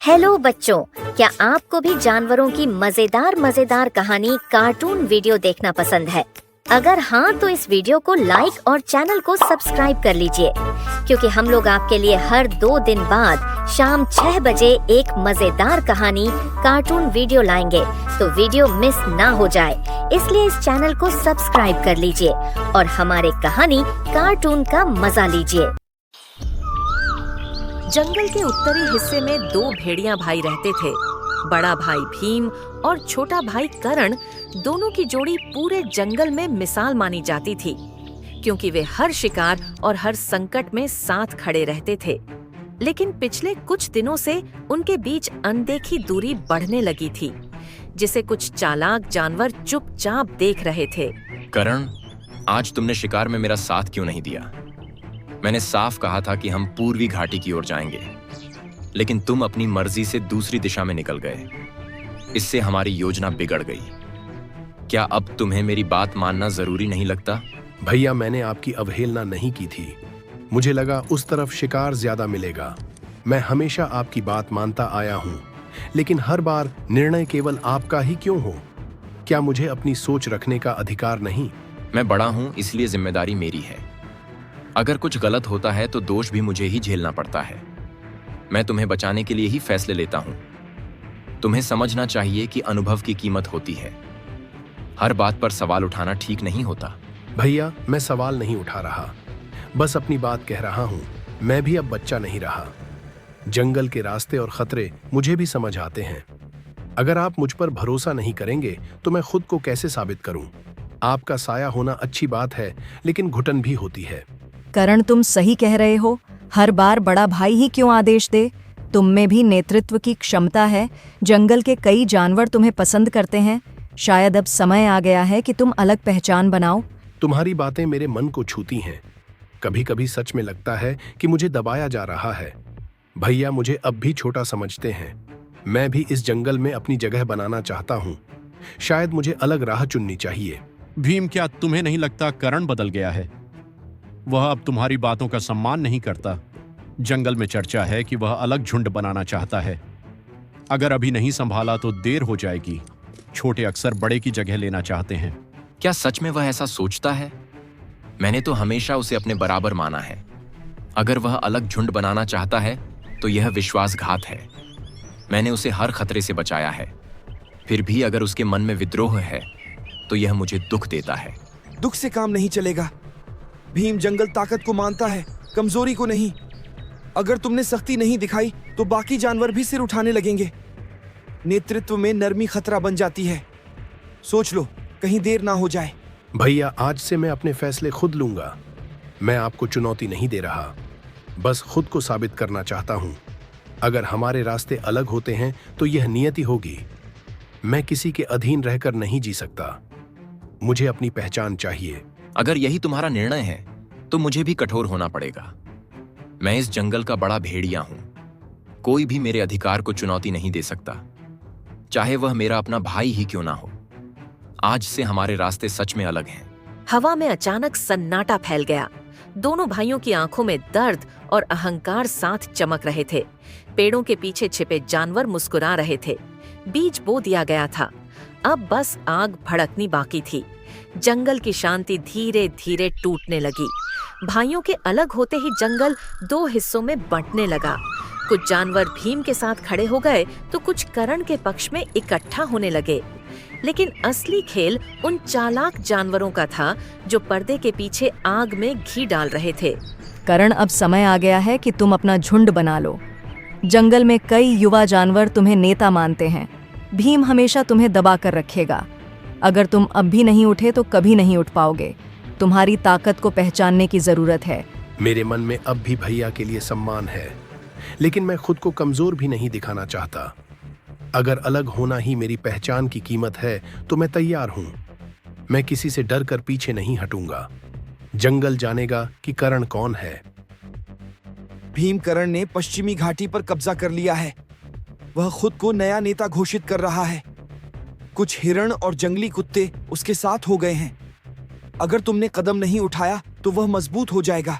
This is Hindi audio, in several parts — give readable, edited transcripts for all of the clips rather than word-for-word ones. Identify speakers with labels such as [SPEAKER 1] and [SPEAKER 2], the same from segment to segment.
[SPEAKER 1] हेलो बच्चों, क्या आपको भी जानवरों की मजेदार मजेदार कहानी कार्टून वीडियो देखना पसंद है? अगर हाँ तो इस वीडियो को लाइक और चैनल को सब्सक्राइब कर लीजिए, क्योंकि हम लोग आपके लिए हर 2 दिन बाद शाम 6 बजे एक मजेदार कहानी कार्टून वीडियो लाएंगे। तो वीडियो मिस ना हो जाए, इसलिए इस चैनल को सब्सक्राइब कर लीजिए और हमारे कहानी कार्टून का मजा लीजिए।
[SPEAKER 2] जंगल के उत्तरी हिस्से में 2 भेड़िया भाई रहते थे। बड़ा भाई भीम और छोटा भाई करण, दोनों की जोड़ी पूरे जंगल में मिसाल मानी जाती थी, क्योंकि वे हर शिकार और हर संकट में साथ खड़े रहते थे। लेकिन पिछले कुछ दिनों से उनके बीच अनदेखी दूरी बढ़ने लगी थी, जिसे कुछ चालाक जानवर चुपचाप देख रहे थे।
[SPEAKER 3] करण, आज तुमने शिकार में मेरा साथ क्यों नहीं दिया? मैंने साफ कहा था कि हम पूर्वी घाटी की ओर जाएंगे, लेकिन तुम अपनी मर्जी से दूसरी दिशा में निकल गए। इससे हमारी योजना बिगड़ गई। क्या अब तुम्हें मेरी बात मानना जरूरी नहीं लगता?
[SPEAKER 4] भैया, मैंने आपकी अवहेलना नहीं की थी। मुझे लगा उस तरफ शिकार ज्यादा मिलेगा। मैं हमेशा आपकी बात मानता आया हूँ, लेकिन हर बार निर्णय केवल आपका ही क्यों हो? क्या मुझे अपनी सोच रखने का अधिकार नहीं?
[SPEAKER 3] मैं बड़ा हूँ, इसलिए जिम्मेदारी मेरी है। अगर कुछ गलत होता है तो दोष भी मुझे ही झेलना पड़ता है। मैं तुम्हें बचाने के लिए ही फैसले लेता हूँ। तुम्हें समझना चाहिए कि अनुभव की कीमत होती है। हर बात पर सवाल उठाना ठीक नहीं होता।
[SPEAKER 4] भैया, मैं सवाल नहीं उठा रहा, बस अपनी बात कह रहा हूँ। मैं भी अब बच्चा नहीं रहा। जंगल के रास्ते और खतरे मुझे भी समझ आते हैं। अगर आप मुझ पर भरोसा नहीं करेंगे तो मैं खुद को कैसे साबित करूं? आपका साया होना अच्छी बात है, लेकिन घुटन भी होती है।
[SPEAKER 5] करण, तुम सही कह रहे हो। हर बार बड़ा भाई ही क्यों आदेश दे? तुम में भी नेतृत्व की क्षमता है। जंगल के कई जानवर तुम्हें पसंद करते हैं। शायद अब समय आ गया है कि तुम अलग पहचान बनाओ।
[SPEAKER 4] तुम्हारी बातें मेरे मन को छूती हैं। कभी कभी सच में लगता है कि मुझे दबाया जा रहा है। भैया मुझे अब भी छोटा समझते हैं। मैं भी इस जंगल में अपनी जगह बनाना चाहता हूँ। शायद मुझे अलग राह चुननी चाहिए।
[SPEAKER 6] भीम, क्या तुम्हें नहीं लगता करण बदल गया है? वह अब तुम्हारी बातों का सम्मान नहीं करता। जंगल में चर्चा है कि वह अलग झुंड बनाना चाहता है। अगर अभी नहीं संभाला तो देर हो जाएगी। छोटे अक्सर बड़े की जगह लेना चाहते हैं।
[SPEAKER 3] क्या सच में वह ऐसा सोचता है? मैंने तो हमेशा उसे अपने बराबर माना है। अगर वह अलग झुंड बनाना चाहता है तो यह विश्वासघात है। मैंने उसे हर खतरे से बचाया है। फिर भी अगर उसके मन में विद्रोह है तो यह मुझे दुख देता है।
[SPEAKER 7] दुख से काम नहीं चलेगा। भीम जंगल ताकत को मानता है, कमजोरी को नहीं। अगर तुमने सख्ती नहीं दिखाई तो बाकी जानवर भी सिर उठाने लगेंगे। नेतृत्व में नरमी खतरा बन जाती है। सोच लो, कहीं देर ना हो जाए।
[SPEAKER 4] भैया, आज से मैं अपने फैसले खुद लूंगा। मैं आपको चुनौती नहीं दे रहा, बस खुद को साबित करना चाहता हूँ। अगर हमारे रास्ते अलग होते हैं तो यह नियति होगी। मैं किसी के अधीन रहकर नहीं जी सकता। मुझे अपनी पहचान चाहिए।
[SPEAKER 3] अगर यही तुम्हारा निर्णय है तो मुझे भी कठोर होना पड़ेगा। मैं इस जंगल का बड़ा भेड़िया हूं। कोई भी मेरे अधिकार को चुनौती नहीं दे सकता, चाहे वह मेरा अपना भाई ही क्यों ना हो। आज से हमारे रास्ते सच में अलग हैं।
[SPEAKER 2] हवा में अचानक सन्नाटा फैल गया। दोनों भाइयों की आंखों में दर्द और अहंकार साथ चमक रहे थे। पेड़ों के पीछे छिपे जानवर मुस्कुरा रहे थे। बीज बो दिया गया था, अब बस आग भड़कनी बाकी थी। जंगल की शांति धीरे धीरे टूटने लगी। भाइयों के अलग होते ही जंगल 2 हिस्सों में बंटने लगा। कुछ जानवर भीम के साथ खड़े हो गए तो कुछ करण के पक्ष में इकट्ठा होने लगे। लेकिन असली खेल उन चालाक जानवरों का था जो पर्दे के पीछे आग में घी डाल रहे थे।
[SPEAKER 5] करण, अब समय आ गया है कि तुम अपना झुंड बना लो। जंगल में कई युवा जानवर तुम्हें नेता मानते हैं। भीम हमेशा तुम्हें दबा कर रखेगा। अगर तुम अब भी नहीं उठे तो कभी नहीं उठ पाओगे। तुम्हारी ताकत को पहचानने की जरूरत है।
[SPEAKER 4] मेरे मन में अब भी भैया के लिए सम्मान है, लेकिन मैं खुद को कमजोर भी नहीं दिखाना चाहता। अगर अलग होना ही मेरी पहचान की कीमत है तो मैं तैयार हूं। मैं किसी से डर कर पीछे नहीं हटूंगा। जंगल जानेगा कि करण कौन है।
[SPEAKER 7] भीम करण ने पश्चिमी घाटी पर कब्जा कर लिया है। वह खुद को नया नेता घोषित कर रहा है। कुछ हिरण और जंगली कुत्ते उसके साथ हो गए हैं। अगर तुमने कदम नहीं उठाया तो वह मजबूत हो जाएगा।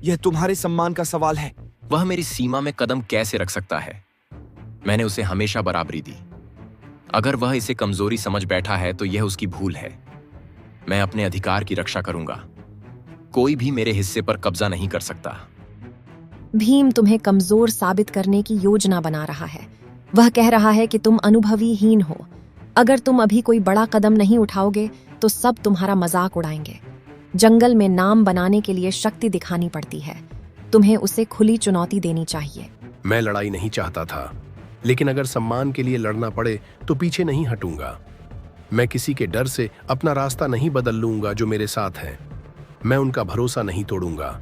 [SPEAKER 7] यह तुम्हारे सम्मान का सवाल है।
[SPEAKER 3] वह मेरी सीमा में कदम कैसे रख सकता है? मैंने उसे हमेशा बराबरी दी। अगर वह इसे कमजोरी समझ बैठा है तो यह उसकी भूल है। मैं अपने अधिकार की रक्षा करूंगा। कोई भी मेरे हिस्से पर कब्जा नहीं कर सकता।
[SPEAKER 8] भीम तुम्हें कमजोर साबित करने की योजना बना रहा है। वह कह रहा है कि तुम अनुभवीहीन हो। अगर तुम अभी कोई बड़ा कदम नहीं उठाओगे तो सब तुम्हारा मजाक उड़ाएंगे। जंगल में नाम बनाने के लिए शक्ति दिखानी पड़ती है। तुम्हें उसे खुली चुनौती देनी चाहिए।
[SPEAKER 4] मैं लड़ाई नहीं चाहता था, लेकिन अगर सम्मान के लिए लड़ना पड़े तो पीछे नहीं हटूंगा। मैं किसी के डर से अपना रास्ता नहीं बदल लूंगा जो मेरे साथ हैं। मैं उनका भरोसा नहीं तोड़ूंगा।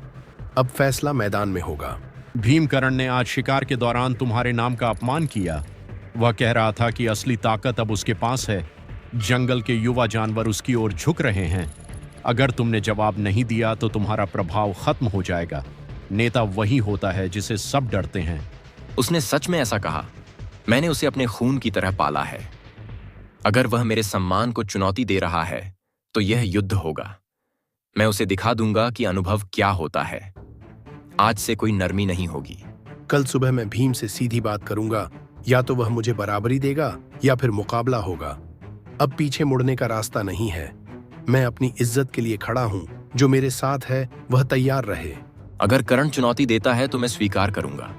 [SPEAKER 4] अब फैसला मैदान में होगा।
[SPEAKER 6] भीमकरण ने आज शिकार के दौरान तुम्हारे नाम का अपमान किया। वह कह रहा था कि असली ताकत अब उसके पास है। जंगल के युवा जानवर उसकी ओर झुक रहे हैं। अगर तुमने जवाब नहीं दिया तो तुम्हारा प्रभाव खत्म हो जाएगा। नेता वही होता है जिसे सब डरते हैं।
[SPEAKER 3] उसने सच में ऐसा कहा? मैंने उसे अपने खून की तरह पाला है। अगर वह मेरे सम्मान को चुनौती दे रहा है तो यह युद्ध होगा। मैं उसे दिखा दूंगा कि अनुभव क्या होता है। आज से कोई नरमी नहीं होगी।
[SPEAKER 4] कल सुबह मैं भीम से सीधी बात करूंगा। या तो वह मुझे बराबरी देगा या फिर मुकाबला होगा। अब पीछे मुड़ने का रास्ता नहीं है। मैं अपनी इज्जत के लिए खड़ा हूं। जो मेरे साथ है वह तैयार रहे।
[SPEAKER 3] अगर करण चुनौती देता है तो मैं स्वीकार करूंगा।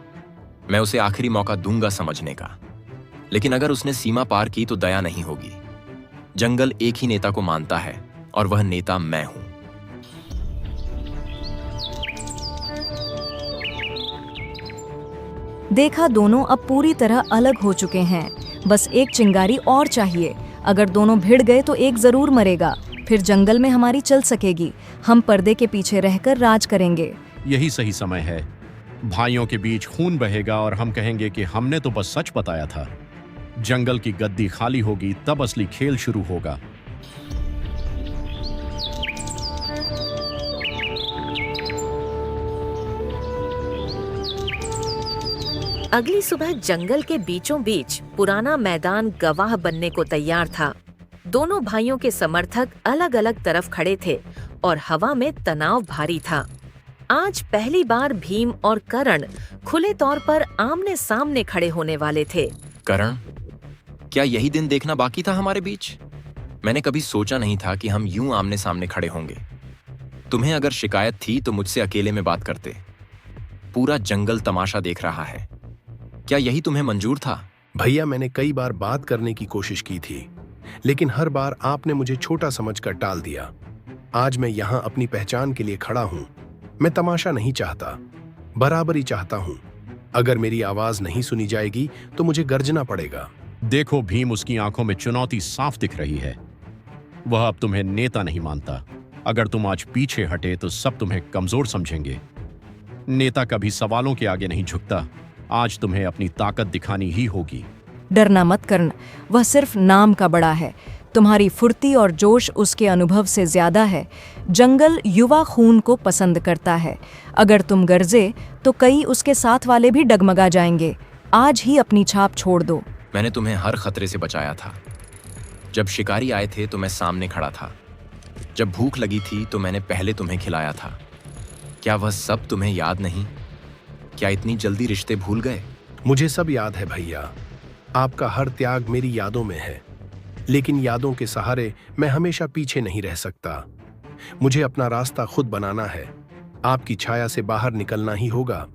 [SPEAKER 3] मैं उसे आखिरी मौका दूंगा समझने का। लेकिन अगर उसने सीमा पार की तो दया नहीं होगी। जंगल एक ही नेता को मानता है और वह नेता मैं हूं।
[SPEAKER 5] देखा, दोनों अब पूरी तरह अलग हो चुके हैं। बस एक चिंगारी और चाहिए। अगर दोनों भिड़ गए तो एक जरूर मरेगा। फिर जंगल में हमारी चल सकेगी। हम पर्दे के पीछे रहकर राज करेंगे।
[SPEAKER 6] यही सही समय है। भाइयों के बीच खून बहेगा और हम कहेंगे कि हमने तो बस सच बताया था। जंगल की गद्दी खाली होगी, तब असली खेल शुरू होगा।
[SPEAKER 2] अगली सुबह जंगल के बीचों बीच पुराना मैदान गवाह बनने को तैयार था। दोनों भाइयों के समर्थक अलग अलग तरफ खड़े थे और हवा में तनाव भारी था। आज पहली बार भीम और करण खुले तौर पर आमने सामने खड़े होने वाले थे।
[SPEAKER 3] करण, क्या यही दिन देखना बाकी था हमारे बीच? मैंने कभी सोचा नहीं था कि हम यूं आमने सामने खड़े होंगे। तुम्हें अगर शिकायत थी तो मुझसे अकेले में बात करते। पूरा जंगल तमाशा देख रहा है। क्या यही तुम्हें मंजूर था?
[SPEAKER 4] भैया, मैंने कई बार बात करने की कोशिश की थी, लेकिन हर बार आपने मुझे छोटा समझकर टाल दिया। आज मैं यहाँ अपनी पहचान के लिए खड़ा हूँ। मैं तमाशा नहीं चाहता, बराबरी चाहता हूँ। अगर मेरी आवाज नहीं सुनी जाएगी तो मुझे गर्जना पड़ेगा।
[SPEAKER 6] देखो भीम, उसकी आंखों में चुनौती साफ दिख रही है। वह अब तुम्हें नेता नहीं मानता। अगर तुम आज पीछे हटे तो सब तुम्हें कमजोर समझेंगे। नेता कभी सवालों के आगे नहीं झुकता। आज तुम्हें अपनी ताकत दिखानी ही होगी।
[SPEAKER 5] डरना मत करण, वह सिर्फ नाम का बड़ा है। तुम्हारी फुर्ती और जोश उसके अनुभव से ज्यादा है। जंगल युवा खून को पसंद करता है। अगर तुम गरजे तो कई उसके साथ वाले भी डगमगा जाएंगे। आज ही अपनी छाप छोड़ दो।
[SPEAKER 3] मैंने तुम्हें हर खतरे से बचाया था। जब शिकारी आए थे तो मैं सामने खड़ा था। जब भूख लगी थी तो मैंने पहले तुम्हें खिलाया था। क्या वह सब तुम्हें याद नहीं? क्या इतनी जल्दी रिश्ते भूल गए?
[SPEAKER 4] मुझे सब याद है भैया। आपका हर त्याग मेरी यादों में है, लेकिन यादों के सहारे मैं हमेशा पीछे नहीं रह सकता। मुझे अपना रास्ता खुद बनाना है। आपकी छाया से बाहर निकलना ही होगा।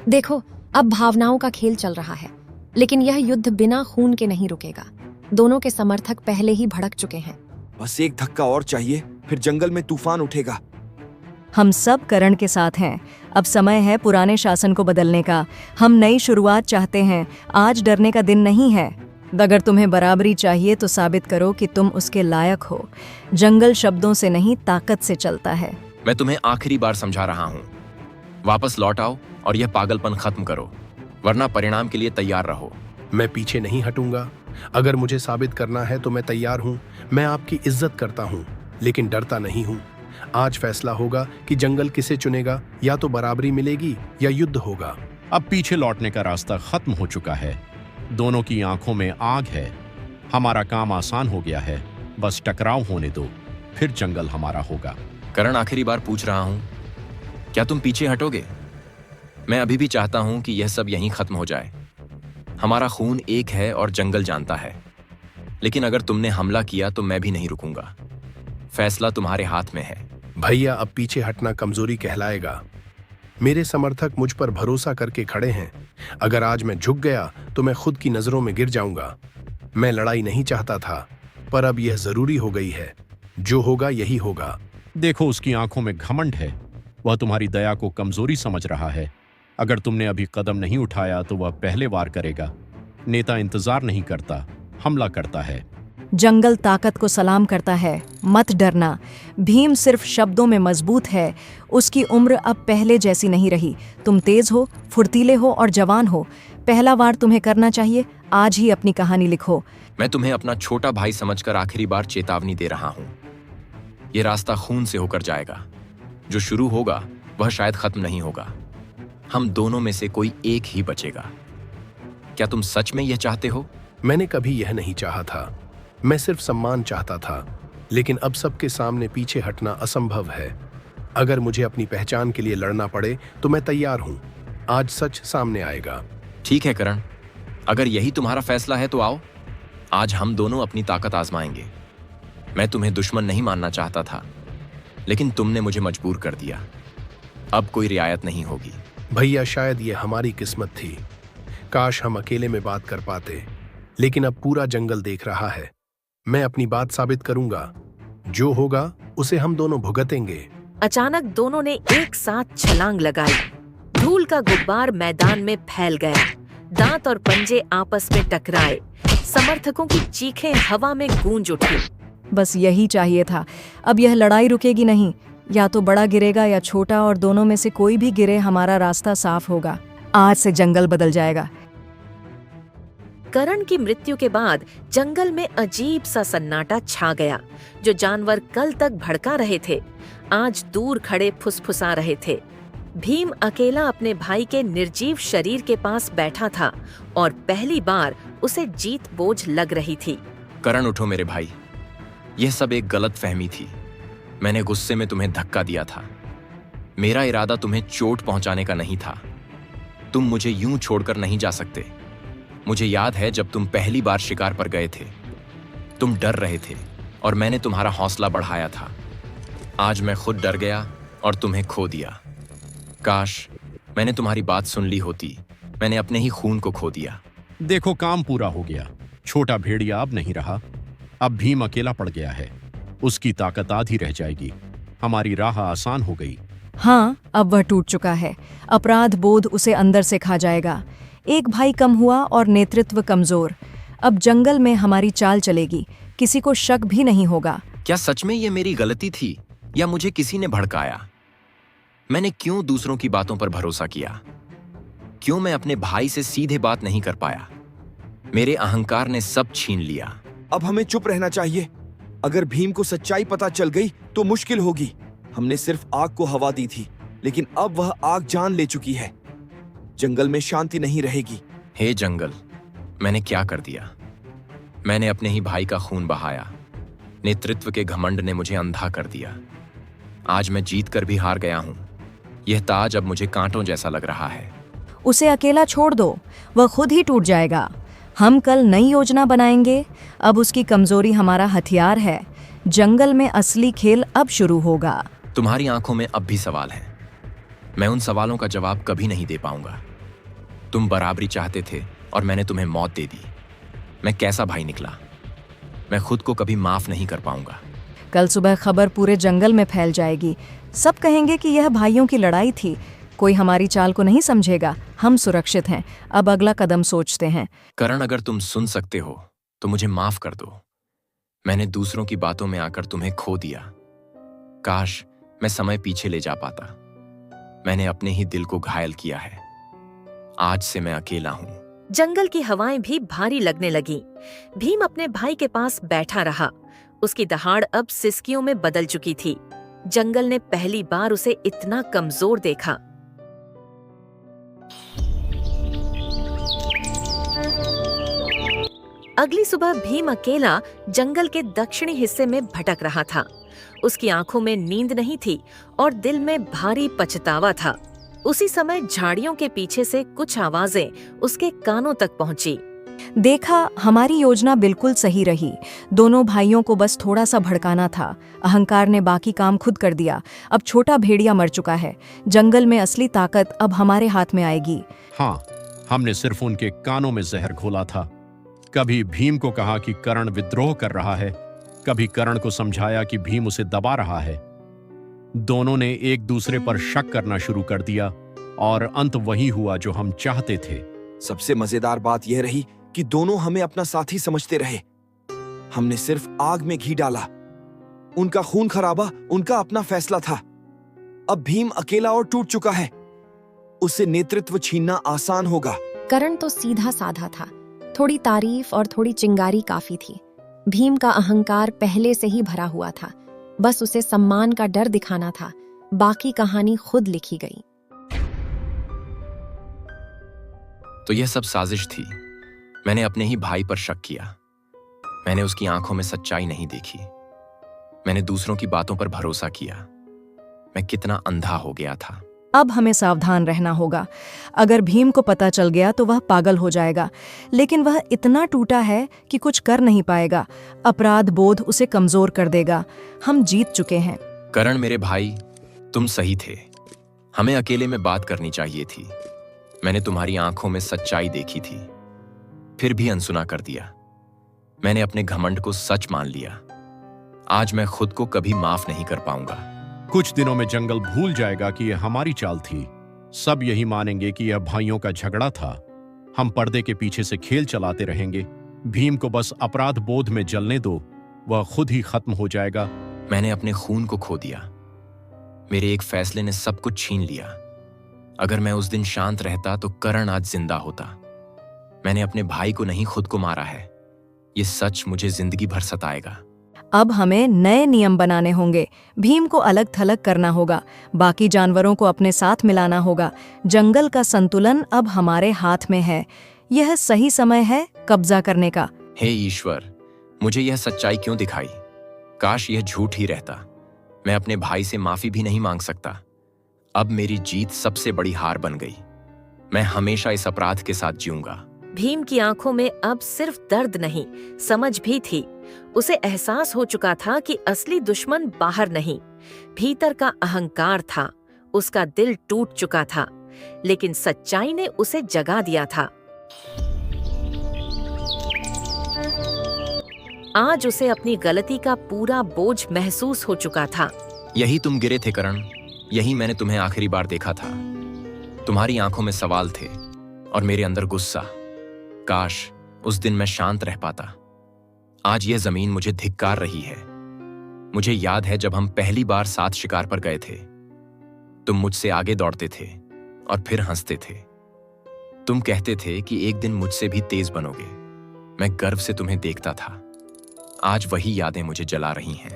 [SPEAKER 8] देखो, अब भावनाओं का खेल चल रहा है, लेकिन यह युद्ध बिना खून के नहीं रुकेगा। दोनों के समर्थक पहले ही भड़क चुके हैं।
[SPEAKER 7] बस एक धक्का और चाहिए, फिर जंगल में तूफान उठेगा।
[SPEAKER 5] हम सब करण के साथ हैं। अब समय है पुराने शासन को बदलने का। हम नई शुरुआत चाहते हैं। आज डरने का दिन नहीं है। अगर तुम्हें बराबरी चाहिए तो साबित करो कि तुम उसके लायक हो। जंगल शब्दों से नहीं, ताकत से चलता है।
[SPEAKER 3] मैं तुम्हें आखिरी बार समझा रहा हूँ। वापस लौट आओ और यह पागलपन खत्म करो, वरना परिणाम के लिए तैयार रहो।
[SPEAKER 4] मैं पीछे नहीं हटूंगा। अगर मुझे साबित करना है तो मैं तैयार हूँ। मैं आपकी इज्जत करता हूँ, लेकिन डरता नहीं हूँ। आज फैसला होगा कि जंगल किसे चुनेगा। या तो बराबरी मिलेगी या युद्ध होगा।
[SPEAKER 6] अब पीछे लौटने का रास्ता खत्म हो चुका है। दोनों की आंखों में आग है। हमारा काम आसान हो गया है। बस टकराव होने दो, फिर जंगल हमारा होगा।
[SPEAKER 3] करण, आखिरी बार पूछ रहा हूँ, क्या तुम पीछे हटोगे? मैं अभी भी चाहता हूँ कि यह सब यहीं खत्म हो जाए। हमारा खून एक है और जंगल जानता है। लेकिन अगर तुमने हमला किया तो मैं भी नहीं रुकूंगा। फैसला तुम्हारे हाथ में है।
[SPEAKER 4] भैया, अब पीछे हटना कमजोरी कहलाएगा। मेरे समर्थक मुझ पर भरोसा करके खड़े हैं। अगर आज मैं झुक गया तो मैं खुद की नजरों में गिर जाऊंगा। मैं लड़ाई नहीं चाहता था, पर अब यह जरूरी हो गई है। जो होगा यही होगा।
[SPEAKER 6] देखो, उसकी आंखों में घमंड है। वह तुम्हारी दया को कमजोरी समझ रहा है। अगर तुमने अभी कदम नहीं उठाया तो वह पहले वार करेगा। नेता इंतजार नहीं करता, हमला करता है।
[SPEAKER 5] जंगल ताकत को सलाम करता है। मत डरना। भीम सिर्फ शब्दों में मजबूत है। उसकी उम्र अब पहले जैसी नहीं रही। तुम तेज हो, फुर्तीले हो और जवान हो। पहला वार तुम्हें करना चाहिए। आज ही अपनी कहानी लिखो।
[SPEAKER 3] मैं तुम्हें अपना छोटा भाई समझकर आखिरी बार चेतावनी दे रहा हूं। ये रास्ता खून से होकर जाएगा। जो शुरू होगा वह शायद खत्म नहीं होगा। हम दोनों में से कोई एक ही बचेगा। क्या तुम सच में यह चाहते हो?
[SPEAKER 4] मैंने कभी यह नहीं चाहा था। मैं सिर्फ सम्मान चाहता था। लेकिन अब सबके सामने पीछे हटना असंभव है। अगर मुझे अपनी पहचान के लिए लड़ना पड़े तो मैं तैयार हूं। आज सच सामने आएगा।
[SPEAKER 3] ठीक है करण, अगर यही तुम्हारा फैसला है तो आओ। आज हम दोनों अपनी ताकत आजमाएंगे। मैं तुम्हें दुश्मन नहीं मानना चाहता था, लेकिन तुमने मुझे मजबूर कर दिया। अब कोई रियायत नहीं होगी।
[SPEAKER 4] भैया, शायद ये हमारी किस्मत थी। काश हम अकेले में बात कर पाते, लेकिन अब पूरा जंगल देख रहा है। मैं अपनी बात साबित करूंगा। जो होगा उसे हम दोनों भुगतेंगे।
[SPEAKER 2] अचानक दोनों ने एक साथ छलांग लगाई। धूल का गुब्बार मैदान में फैल गया। दांत और पंजे आपस में टकराए। समर्थकों की चीखें हवा में गूंज उठी।
[SPEAKER 5] बस यही चाहिए था। अब यह लड़ाई रुकेगी नहीं। या तो बड़ा गिरेगा या छोटा, और दोनों में से कोई भी गिरे हमारा रास्ता साफ होगा। आज से जंगल बदल जाएगा।
[SPEAKER 2] करण की मृत्यु के बाद जंगल में अजीब सा सन्नाटा छा गया। जो जानवर कल तक भड़का रहे थे, आज दूर खड़े फुसफुसा रहे थे। भीम अकेला अपने भाई के निर्जीव शरीर के पास बैठा था और पहली बार उसे जीत बोझ लग रही थी।
[SPEAKER 3] करण, उठो मेरे भाई। यह सब एक गलत फहमी थी। मैंने गुस्से में तुम्हें धक्का दिया था। मेरा इरादा तुम्हें चोट पहुंचाने का नहीं था। तुम मुझे यूं छोड़कर नहीं जा सकते। मुझे याद है जब तुम पहली बार शिकार पर गए थे। तुम डर रहे थे और मैंने तुम्हारा हौसला बढ़ाया था। आज मैं खुद डर गया और तुम्हें खो दिया। काश मैंने तुम्हारी बात सुन ली होती। मैंने अपने ही खून को खो दिया।
[SPEAKER 6] देखो, काम पूरा हो गया। छोटा भेड़िया अब नहीं रहा। अब भीम अकेला पड़ गया है। उसकी ताकत आधी रह जाएगी। हमारी राह आसान हो गई।
[SPEAKER 5] हाँ, अब वह टूट चुका है। अपराध बोध उसे अंदर से खा जाएगा। एक भाई कम हुआ और नेतृत्व कमजोर। अब जंगल में हमारी चाल चलेगी। किसी को शक भी नहीं होगा।
[SPEAKER 3] क्या सच में ये मेरी गलती थी या मुझे किसी ने भड़काया? मैंने क्यों दूसरों की बातों पर भरोसा किया? क्यों मैं अपने भाई से सीधे बात नहीं कर पाया? मेरे अहंकार ने सब छीन लिया।
[SPEAKER 7] अब हमें चुप रहना चाहिए। अगर भीम को सच्चाई पता चल गई तो मुश्किल होगी। हमने सिर्फ आग को हवा दी थी, लेकिन अब वह आग जान ले चुकी है। जंगल में शांति नहीं रहेगी।
[SPEAKER 3] हे जंगल, मैंने क्या कर दिया? मैंने अपने ही भाई का खून बहाया। नेतृत्व के घमंड ने मुझे अंधा कर दिया। आज मैं जीत कर भी हार गया हूं। यह ताज अब मुझे कांटों जैसा लग रहा है।
[SPEAKER 5] उसे अकेला छोड़ दो, वह खुद ही टूट जाएगा। हम कल नई योजना बनाएंगे। अब उसकी कमजोरी हमारा हथियार है। जंगल में असली खेल अब शुरू होगा।
[SPEAKER 3] तुम्हारी आंखों में अब भी सवाल हैं। मैं उन सवालों का जवाब कभी नहीं दे पाऊंगा। तुम बराबरी चाहते थे और मैंने तुम्हें मौत दे दी। मैं कैसा भाई निकला? मैं खुद को कभी माफ नहीं कर पाऊंगा।
[SPEAKER 5] कल सुबह खबर पूरे जंगल में फैल जाएगी। सब कहेंगे कि यह भाइयों की लड़ाई थी। कोई हमारी चाल को नहीं समझेगा। हम सुरक्षित हैं। अब अगला कदम सोचते हैं।
[SPEAKER 3] करण, अगर तुम सुन सकते हो तो मुझे माफ कर दो। मैंने दूसरों की बातों में आकर तुम्हें खो दिया। काश मैं समय पीछे ले जा पाता। मैंने अपने ही दिल को घायल किया है। आज से मैं अकेला हूं।
[SPEAKER 2] जंगल की हवाएं भी भारी लगने लगी। भीम अपने भाई के पास बैठा रहा। उसकी दहाड़ अब सिसकियों में बदल चुकी थी। जंगल ने पहली बार उसे इतना कमजोर देखा। अगली सुबह भीम अकेला जंगल के दक्षिणी हिस्से में भटक रहा था। उसकी आंखों में नींद नहीं थी और दिल में भारी पछतावा था। उसी समय झाड़ियों के पीछे से कुछ आवाजें उसके कानों तक पहुंची।
[SPEAKER 5] देखा, हमारी योजना बिल्कुल सही रही। दोनों भाइयों को बस थोड़ा सा भड़काना था। अहंकार ने बाकी काम खुद कर दिया। अब छोटा भेड़िया मर चुका है। जंगल में असली ताकत अब हमारे हाथ में आएगी।
[SPEAKER 6] हाँ, हमने सिर्फ उनके कानों में जहर घोला था। कभी भीम को कहा कि कर्ण विद्रोह कर रहा है, कभी कर्ण को समझाया कि भीम उसे दबा रहा है। दोनों ने एक दूसरे पर शक करना शुरू कर दिया और अंत वही हुआ जो हम चाहते थे।
[SPEAKER 7] सबसे मजेदार बात यह रही कि दोनों हमें अपना साथी समझते रहे। हमने सिर्फ आग में घी डाला। उनका खून खराबा उनका अपना फैसला था। अब भीम अकेला और टूट चुका है। उससे नेतृत्व छीनना आसान होगा।
[SPEAKER 8] कर्ण तो सीधा साधा था। थोड़ी तारीफ और थोड़ी चिंगारी काफी थी। भीम का अहंकार पहले से ही भरा हुआ था। बस उसे सम्मान का डर दिखाना था। बाकी कहानी खुद लिखी गई।
[SPEAKER 3] तो यह सब साजिश थी। मैंने अपने ही भाई पर शक किया। मैंने उसकी आंखों में सच्चाई नहीं देखी। मैंने दूसरों की बातों पर भरोसा किया। मैं कितना अंधा हो गया था।
[SPEAKER 5] अब हमें सावधान रहना होगा। अगर भीम को पता चल गया तो वह पागल हो जाएगा, लेकिन वह इतना टूटा है कि कुछ कर नहीं पाएगा। अपराध बोध उसे कमजोर कर देगा। हम जीत चुके हैं।
[SPEAKER 3] करण मेरे भाई, तुम सही थे। हमें अकेले में बात करनी चाहिए थी। मैंने तुम्हारी आंखों में सच्चाई देखी थी, फिर भी अनसुना कर दिया। मैंने अपने घमंड को सच मान लिया। आज मैं खुद को कभी माफ नहीं कर पाऊंगा।
[SPEAKER 6] कुछ दिनों में जंगल भूल जाएगा कि यह हमारी चाल थी। सब यही मानेंगे कि यह भाइयों का झगड़ा था। हम पर्दे के पीछे से खेल चलाते रहेंगे। भीम को बस अपराध बोध में जलने दो, वह खुद ही खत्म हो जाएगा।
[SPEAKER 3] मैंने अपने खून को खो दिया। मेरे एक फैसले ने सब कुछ छीन लिया। अगर मैं उस दिन शांत रहता तो करण आज जिंदा होता। मैंने अपने भाई को नहीं, खुद को मारा है। ये सच मुझे जिंदगी भर सताएगा।
[SPEAKER 5] अब हमें नए नियम बनाने होंगे। भीम को अलग थलग करना होगा। बाकी जानवरों को अपने साथ मिलाना होगा। जंगल का संतुलन अब हमारे हाथ में है। यह सही समय है कब्जा करने का।
[SPEAKER 3] हे ईश्वर, मुझे यह सच्चाई क्यों दिखाई? काश यह झूठ ही रहता। मैं अपने भाई से माफी भी नहीं मांग सकता। अब मेरी जीत सबसे बड़ी हार बन गई। मैं हमेशा इस अपराध के साथ जीऊंगा।
[SPEAKER 2] भीम की आंखों में अब सिर्फ दर्द नहीं, समझ भी थी। उसे एहसास हो चुका था कि असली दुश्मन बाहर नहीं, भीतर का अहंकार था। उसका दिल टूट चुका था, लेकिन सच्चाई ने उसे जगा दिया था। आज उसे अपनी गलती का पूरा बोझ महसूस हो चुका था।
[SPEAKER 3] यही तुम गिरे थे करण। यही मैंने तुम्हें आखिरी बार देखा था। तुम्हारी आंखों में सवाल थे और मेरे अंदर गुस्सा। काश उस दिन मैं शांत रह पाता। आज यह जमीन मुझे धिक्कार रही है। मुझे याद है जब हम पहली बार साथ शिकार पर गए थे। तुम मुझसे आगे दौड़ते थे और फिर हंसते थे। तुम कहते थे कि एक दिन मुझसे भी तेज बनोगे। मैं गर्व से तुम्हें देखता था। आज वही यादें मुझे जला रही हैं।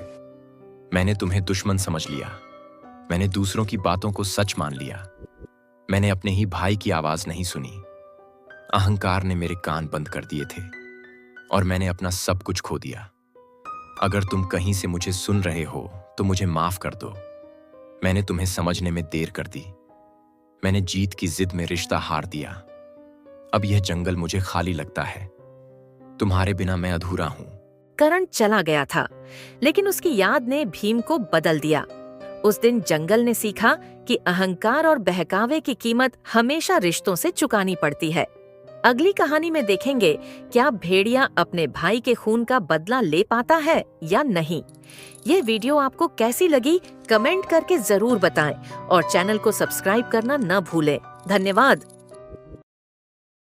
[SPEAKER 3] मैंने तुम्हें दुश्मन समझ लिया। मैंने दूसरों की बातों को सच मान लिया। मैंने अपने ही भाई की आवाज नहीं सुनी। अहंकार ने मेरे कान बंद कर दिए थे और मैंने अपना सब कुछ खो दिया। अगर तुम कहीं से मुझे सुन रहे हो तो मुझे माफ कर दो। मैंने तुम्हें समझने में देर कर दी। मैंने जीत की जिद में रिश्ता हार दिया। अब यह जंगल मुझे खाली लगता है। तुम्हारे बिना मैं अधूरा हूं।
[SPEAKER 2] करण चला गया था, लेकिन उसकी याद ने भीम को बदल दिया। उस दिन जंगल ने सीखा कि अहंकार और बहकावे की कीमत हमेशा रिश्तों से चुकानी पड़ती है। अगली कहानी में देखेंगे क्या भेड़िया अपने भाई के खून का बदला ले पाता है या नहीं। यह वीडियो आपको कैसी लगी कमेंट करके जरूर बताएं और चैनल को सब्सक्राइब करना न भूलें। धन्यवाद।